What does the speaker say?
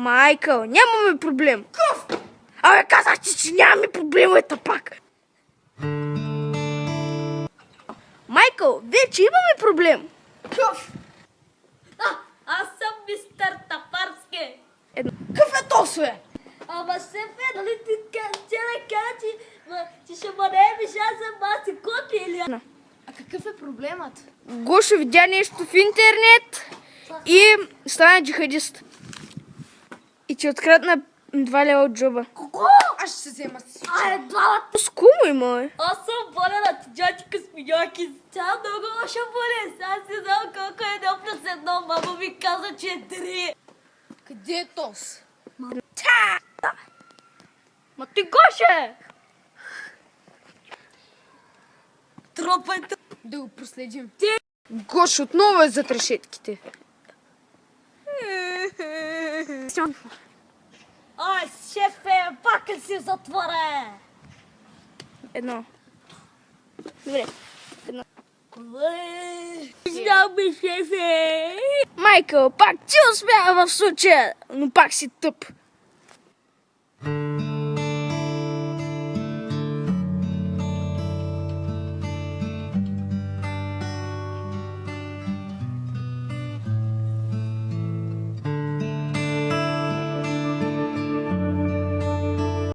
Майкъл, нямаме проблем. Абе, казах ти, че нямаме проблем, ето пак. Майкъл, вече имаме проблем. Аз съм мистер Тапарски. Какъв е то, све? Ама шефе, нали ти вчера каза, че ще ма наемеш, аз съм маси коти или... А какъв е проблемът? Гошо видя нещо в интернет и стана джихадист. И ти открадна 2 лева от джоба. Кого? Аз ще се взема с всички. Двамата. Скумо има, Аз съм болен от джачка с миньоки. Тя много лошо болен. Аз не знам колко е 1+1. Мама ми каза, че е 3. Къде е Тос? Ма ти Гоше! Тропайте. Да го проследим. Гош отново е зад решетките. Ай, шефе, пак си в затвора. Едно. Добре. Знам ми, шефе. Майкъл, пак ти успява в случая, но пак си тъп.